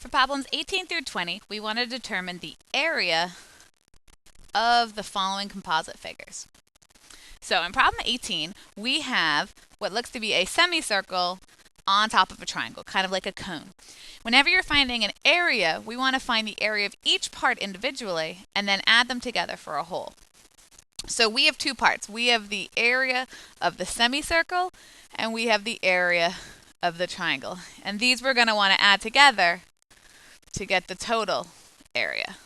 For problems 18 through 20, we want to determine the area of the following composite figures. So in problem 18, we have what looks to be a semicircle on top of a triangle, kind of like a cone. Whenever you're finding an area, we want to find the area of each part individually and then add them together for a whole. So we have two parts. We have the area of the semicircle and we have the area of the triangle. And these we're going to want to add together to get the total area.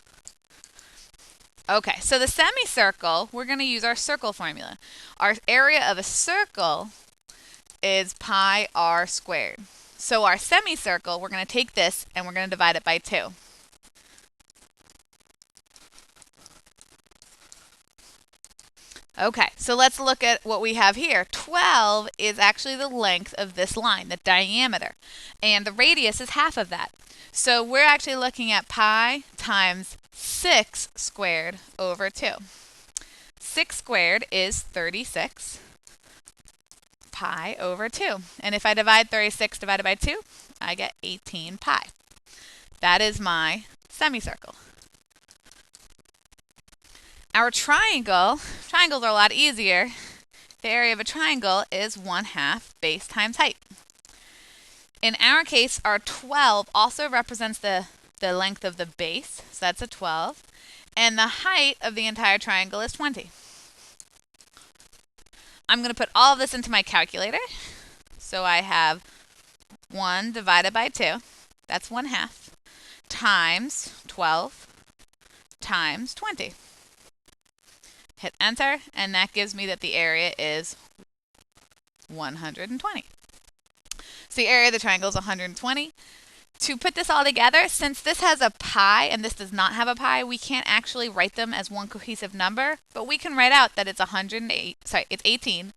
Okay, so the semicircle, we're going to use our circle formula. Our area of a circle is pi r squared. So our semicircle, we're going to take this and we're going to divide it by 2. Okay, so let's look at what we have here. 12 is actually the length of this line, the diameter, and the radius is half of that. So we're actually looking at pi times 6 squared over 2. 6 squared is 36 pi over 2. And if I divide 36 divided by 2, I get 18 pi. That is my semicircle. Our triangles are a lot easier. The area of a triangle is 1/2 base times height. In our case, our 12 also represents the length of the base, so that's a 12, and the height of the entire triangle is 20. I'm going to put all of this into my calculator. So I have 1 divided by 2, that's 1/2, times 12 times 20. Hit enter, and that gives me that the area is 120. So the area of the triangle is 120. To put this all together, since this has a pi and this does not have a pi, we can't actually write them as one cohesive number, but we can write out that it's 18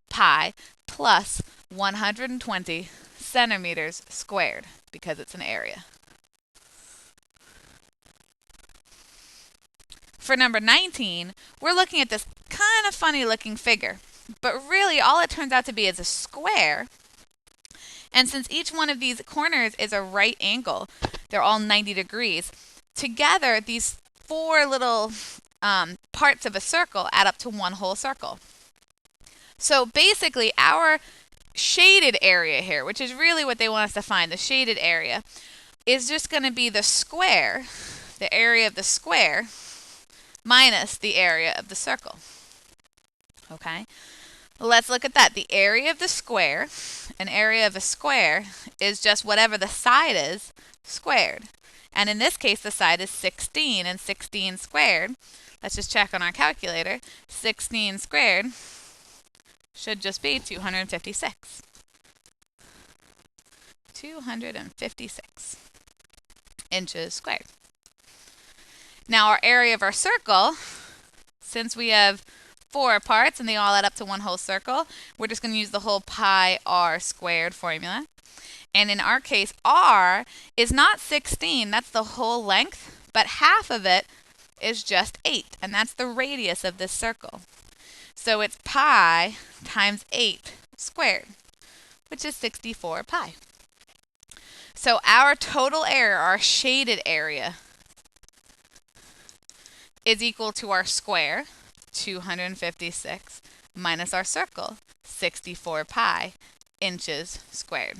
pi plus 120 centimeters squared because it's an area. For number 19, we're looking at this kind of funny looking figure, but really all it turns out to be is a square. And since each one of these corners is a right angle, they're all 90 degrees, together these 4 little parts of a circle add up to one whole circle. So basically our shaded area here, which is really what they want us to find, the shaded area, is just going to be the square, the area of the square, minus the area of the circle. Okay, let's look at that. The area of the square, an area of a square, is just whatever the side is squared. And in this case, the side is 16, and 16 squared, let's just check on our calculator, 16 squared should just be 256. 256 inches squared. Now our area of our circle, since we have 4 parts and they all add up to one whole circle, we're just going to use the whole pi r squared formula. And in our case, r is not 16, that's the whole length, but half of it is just 8, and that's the radius of this circle. So it's pi times 8 squared, which is 64 pi. So our total area, our shaded area, is equal to our square, 256, minus our circle, 64 pi inches squared.